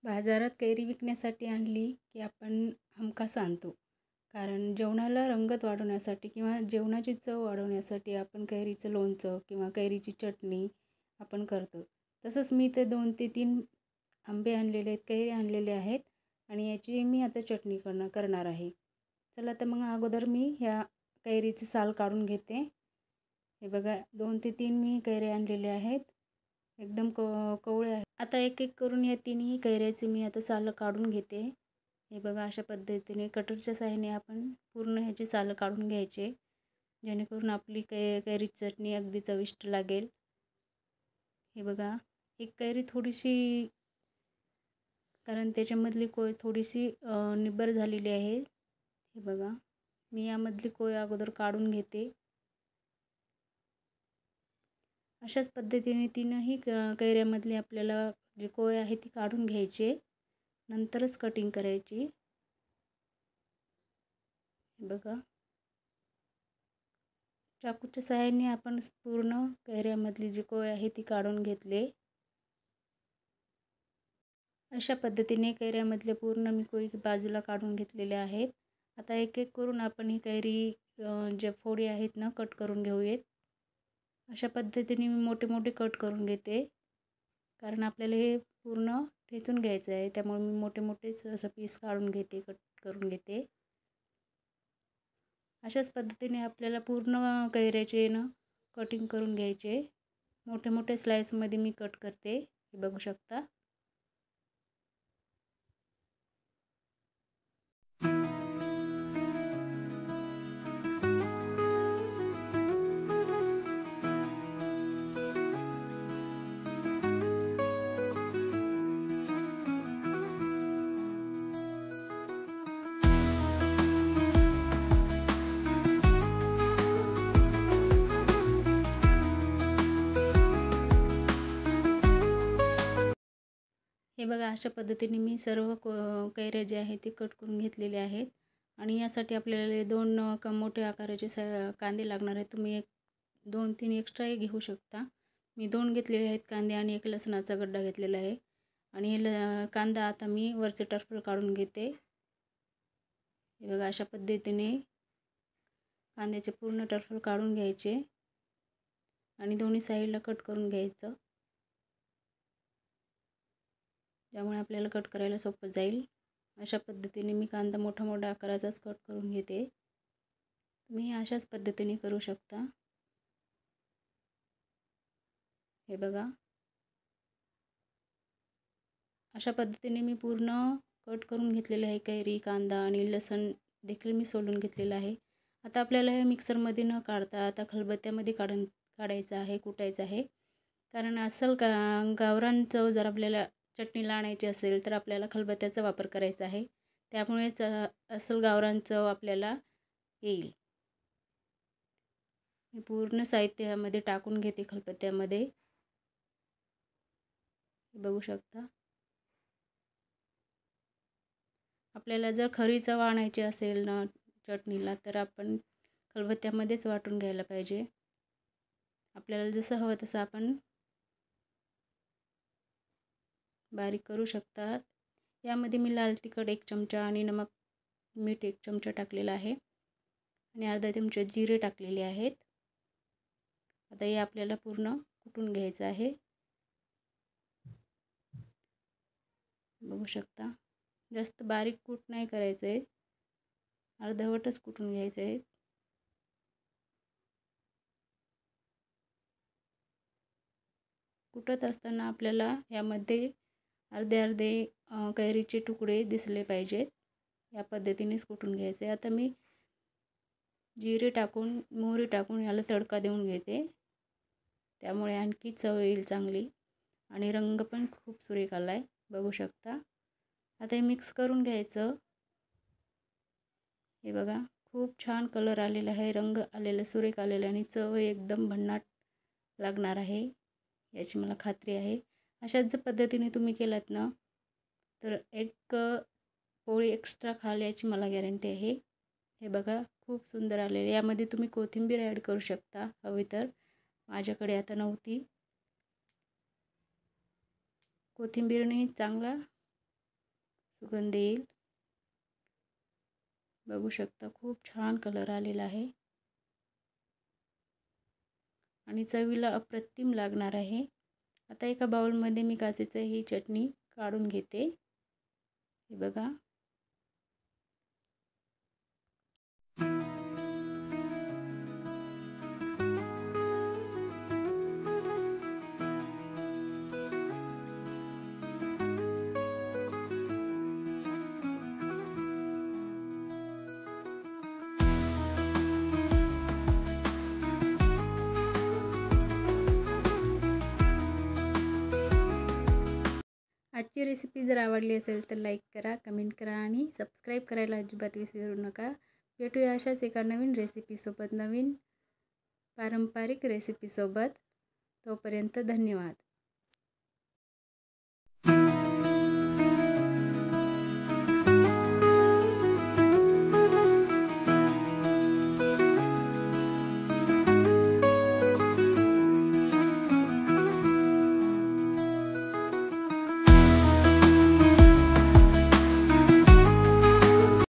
बाजारात कैरी विकण्यासाठी आणली की आपण हमखास आणतो. कारण जेवणाला रंगत वाढवण्यासाठी किंवा जेवणाची चव वाढवण्यासाठी आपण कैरीचं लोणचं किंवा कैरीची चटणी आपण करतो. तसंच मी ते 2 ते 3 आंबे आणलेले आहेत, कैरी आणलेले आहेत आणि याची मी आता चटणी करणार आहे. चला तर मग अगोदर मी ह्या कैरीचे साल काढून घेते. हे बघा 2 ते 3 मी कैरी आणलेले आहेत. एकदम कवळे आहे. आता एक एक करून या तिन्ही कैऱ्याचे मी आता सालं काढून घेते. हे बघा अशा पद्धतीने कटरच्या साहाय्याने आपण पूर्ण ह्याची सालं काढून घ्यायचे, जेणेकरून आपली कैरीची चटणी अगदी चविष्ट लागेल. हे बघा एक कैरी थोडीशी, कारण त्याच्यामधली कोय थोडीशी निब्बर झालेली आहे. हे बघा मी यामधली कोय अगोदर काढून घेते. अशाच पद्धतीने तीनही कैऱ्यामधली आपल्याला जी कोय आहे ती काढून घ्यायची, नंतरच कटिंग करायची. बघा चाकूच्या सहाय्याने आपण पूर्ण कैऱ्यामधली जी कोय आहे ती काढून घेतले. अशा पद्धतीने कैऱ्यामधले पूर्ण मी कोय बाजूला काढून घेतलेले आहेत. आता एक एक करून आपण ही कैरी ज्या फोडी आहेत ना कट करून घेऊयात. अशा पद्धतीने मी मोठे मोठे कट करून घेते, कारण आपल्याला हे पूर्ण ठेचून घ्यायचं आहे. त्यामुळे मी मोठे मोठेच असं पीस काढून घेते, कट करून घेते. अशाच पद्धतीने आपल्याला पूर्ण कैऱ्याचे ना कटिंग करून घ्यायचे. मोठे मोठे स्लाइसमध्ये मी कट करते, हे बघू शकता. हे बघा अशा पद्धतीने मी सर्व कैऱ्या जे आहेत ते कट करून घेतलेले आहेत. आणि यासाठी आपल्याला 2 मोठे आकाराचे कांदे लागणार आहेत. तुम्ही 2-3 एक्स्ट्राही घेऊ शकता. मी 2 घेतलेले आहेत कांदे आणि 1 लसणाचा गड्डा घेतलेला आहे. आणि कांदा आता मी वरचे टरफल काढून घेते. हे बघा अशा पद्धतीने कांद्याचे पूर्ण टरफल काढून घ्यायचे आणि दोन्ही साईडला कट करून घ्यायचं, ज्यामुळे आपल्याला कट करायला सोपं जाईल. अशा पद्धतीने मी कांदा मोठा मोठा आकाराचाच कट करून घेते. तुम्ही अशाच पद्धतीने करू शकता. हे बघा अशा पद्धतीने मी पूर्ण कट करून घेतलेले आहे. कैरी, कांदा आणि लसूण देखील मी सोलून घेतलेलं आहे. आता आपल्याला हे मिक्सरमध्ये न काढता आता खलबत्त्यामध्ये काढायचं आहे, कुटायचं आहे. कारण अस्सल गावरान चव जर आपल्याला चटणीला आणायची असेल तर आपल्याला खलबत्त्याचा वापर करायचा आहे. त्यामुळेच अस्सल गावरान चव आपल्याला येईल. मी पूर्ण साहित्यामध्ये टाकून घेते खलबत्त्यामध्ये, बघू शकता. आपल्याला जर खरी चव आणायची असेल ना चटणीला तर आपण खलबत्त्यामध्येच वाटून घ्यायला पाहिजे. आपल्याला जसं हवं तसं आपण बारीक करू शकतात. यामध्ये मी लाल तिखट 1 चमचा आणि मीठ 1 चमचा टाकलेला आहे आणि अर्धा चमचा जिरे टाकलेले आहेत. आता हे आपल्याला पूर्ण कुटून घ्यायचं आहे, बघू शकता. जास्त बारीक कूट नाही करायचं आहे, अर्धवटच कुटून घ्यायचं आहे. कुटत असताना आपल्याला यामध्ये अर्धे अर्धे कैरीचे तुकडे दिसले पाहिजेत. या पद्धतीनेच कुटून घ्यायचे. आता मी जिरे टाकून, मोहरी टाकून याला तडका देऊन घेते. त्यामुळे आणखी चव येईल चांगली आणि रंग पण खूप सुरेख आला आहे, बघू शकता. आता हे मिक्स करून घ्यायचं. हे बघा खूप छान कलर आलेला आहे, रंग आलेला सुरेख आलेला आणि चव एकदम भन्नाट लागणार आहे, याची मला खात्री आहे. अशाच जर पद्धतीने तुम्ही केलात ना तर एक पोळी एक्स्ट्रा खाल याची मला गॅरंटी आहे. हे बघा खूप सुंदर आलेले. यामध्ये तुम्ही कोथिंबीर ॲड करू शकता हवी तर. माझ्याकडे आता नव्हती. कोथिंबीरने चांगला सुगंध येईल। बघू शकता खूप छान कलर आलेला आहे आणि चवीला अप्रतिम लागणार आहे। आता एका बाउलमध्ये मी काचेची ही चटणी काढून घेते। हे बघा, आजची रेसिपी जर आवडली असेल तर लाईक करा, कमेंट करा आणि सबस्क्राईब करायला अजिबात विसरू नका। भेटूया अशाच एका नवीन रेसिपीसोबत, नवीन पारंपरिक रेसिपीसोबत। तोपर्यंत धन्यवाद।